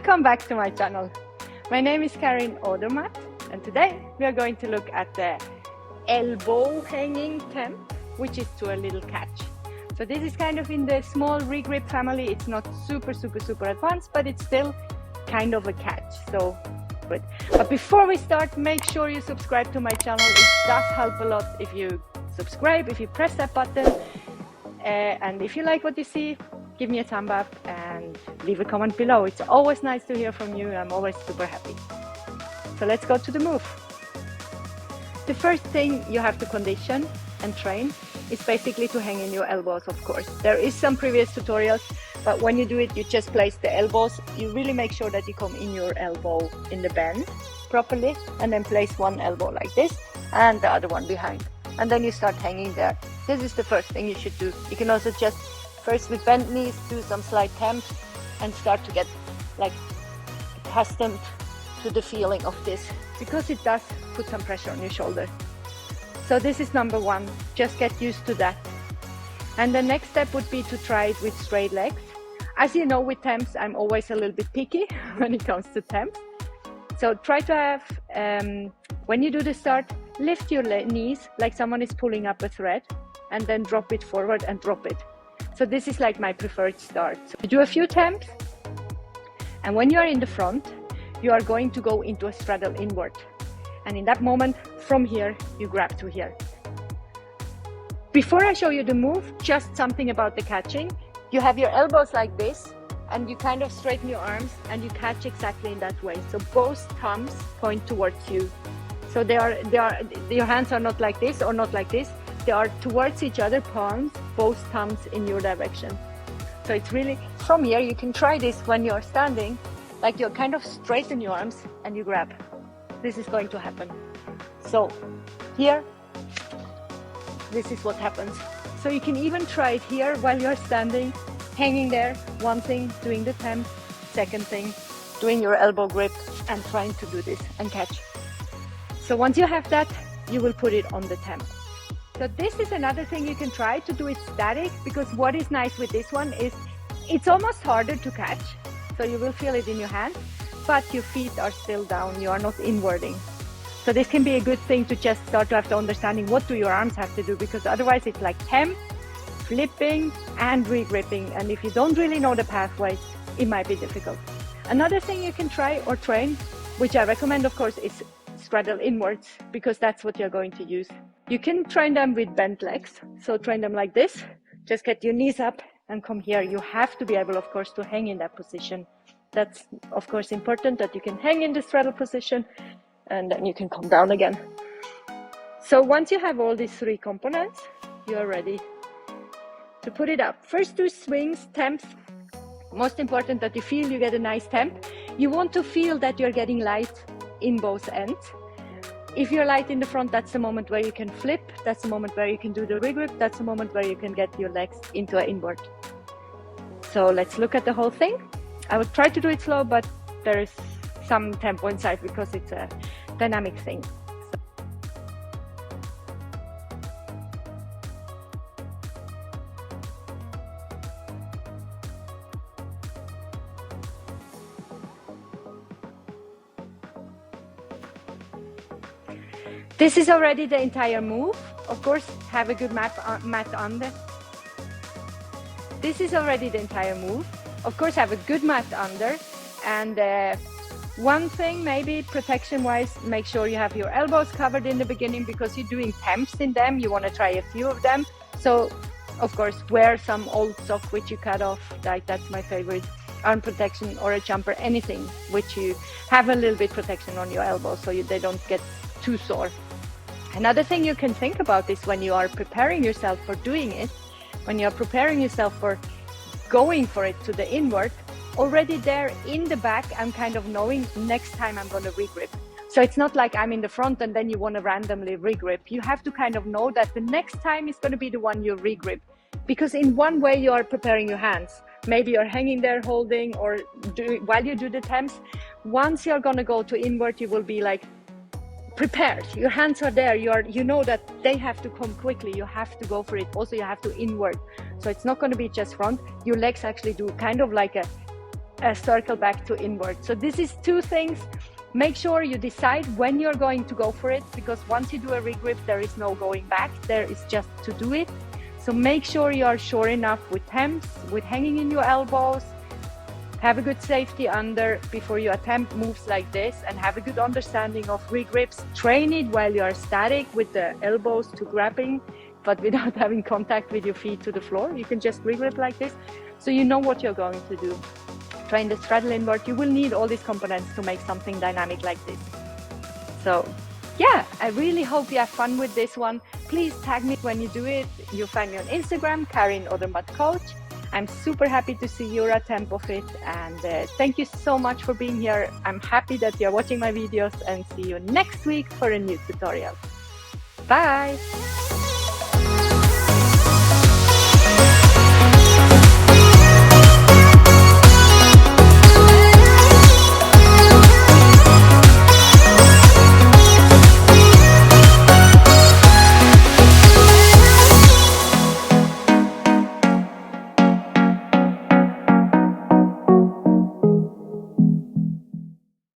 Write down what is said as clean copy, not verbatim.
Welcome back to my channel. My name is Karin Odermatt, and today we are going to look at the elbow hanging temp, which is to a little catch. So this is kind of in the small regrip family. It's not super advanced, but it's still kind of a catch. So good. But before we start, make sure you subscribe to my channel. It does help a lot if you subscribe, if you press that button, and if you like what you see, give me a thumb up and leave a comment below. It's always nice to hear from you. I'm always super happy. So let's go to the move. The first thing you have to condition and train is basically to hang in your elbows, of course. There is some previous tutorials, but when you do it, you just place the elbows. You really make sure that you come in your elbow in the bend properly, and then place one elbow like this and the other one behind. And then you start hanging there. This is the first thing you should do. You can also just first with bent knees do some slight temps and start to get like accustomed to the feeling of this, because it does put some pressure on your shoulder. So this is number one, just get used to that. And the next step would be to try it with straight legs. As you know, with temps I'm always a little bit picky when it comes to temps. So try to have, when you do the start, lift your knees like someone is pulling up a thread, and then drop it forward and drop it. So this is like my preferred start. So you do a few temps, and when you are in the front, you are going to go into a straddle invert. And in that moment, from here, you grab to here. Before I show you the move, just something about the catching. You have your elbows like this, and you kind of straighten your arms, and you catch exactly in that way. So both thumbs point towards you. So your hands are not like this or not like this. They are towards each other, palms, both thumbs in your direction. So it's really, from here, you can try this when you're standing, like you kind of straighten your arms and you grab. This is going to happen. So here, this is what happens. So you can even try it here while you're standing, hanging there. One thing, doing the temp. Second thing, doing your elbow grip and trying to do this and catch. So once you have that, you will put it on the temp. So this is another thing you can try to do it static, because what is nice with this one is it's almost harder to catch. So you will feel it in your hand, but your feet are still down. You are not inverting. So this can be a good thing to just start to have the understanding, what do your arms have to do, because otherwise it's like temp, flipping and regripping. And if you don't really know the pathway, it might be difficult. Another thing you can try or train, which I recommend of course, is straddle inwards, because that's what you're going to use. You can train them with bent legs. So train them like this. Just get your knees up and come here. You have to be able, of course, to hang in that position. That's, of course, important that you can hang in the straddle position, and then you can come down again. So once you have all these three components, you are ready to put it up. First, do swings, temps. Most important that you feel you get a nice temp. You want to feel that you're getting light in both ends. If you're light in the front, that's the moment where you can flip. That's the moment where you can do the regrip. That's the moment where you can get your legs into an invert. So let's look at the whole thing. I would try to do it slow, but there is some tempo inside because it's a dynamic thing. This is already the entire move. Of course, have a good mat on there. This is already the entire move. Of course, have a good mat under. And one thing, maybe protection-wise, make sure you have your elbows covered in the beginning, because you're doing temps in them. You want to try a few of them. So, of course, wear some old sock which you cut off. Like that's my favorite. Arm protection or a jumper, anything which you have a little bit protection on your elbows, so they don't get too sore. Another thing you can think about is when you are preparing yourself for doing it, when you are preparing yourself for going for it to the invert, already there in the back, I'm kind of knowing next time I'm going to regrip. So it's not like I'm in the front and then you want to randomly regrip. You have to kind of know that the next time is going to be the one you regrip, because in one way you are preparing your hands. Maybe you're hanging there holding, or while you do the temps. Once you're going to go to invert, you will be like prepared. Your hands are there. You know that they have to come quickly. You have to go for it. Also, you have to invert. So it's not going to be just front. Your legs actually do kind of like a circle back to invert. So this is two things. Make sure you decide when you're going to go for it, because once you do a regrip, there is no going back. There is just to do it. So make sure you are sure enough with temps, with hanging in your elbows. Have a good safety under before you attempt moves like this, and have a good understanding of regrips. Train it while you are static with the elbows to grabbing, but without having contact with your feet to the floor. You can just regrip like this, so you know what you're going to do. Train the straddle invert. You will need all these components to make something dynamic like this. So yeah, I really hope you have fun with this one. Please tag me when you do it. You find me on Instagram, Karin Odermatt Coach. I'm super happy to see your attempt of it, and thank you so much for being here. I'm happy that you're watching my videos, and see you next week for a new tutorial. Bye!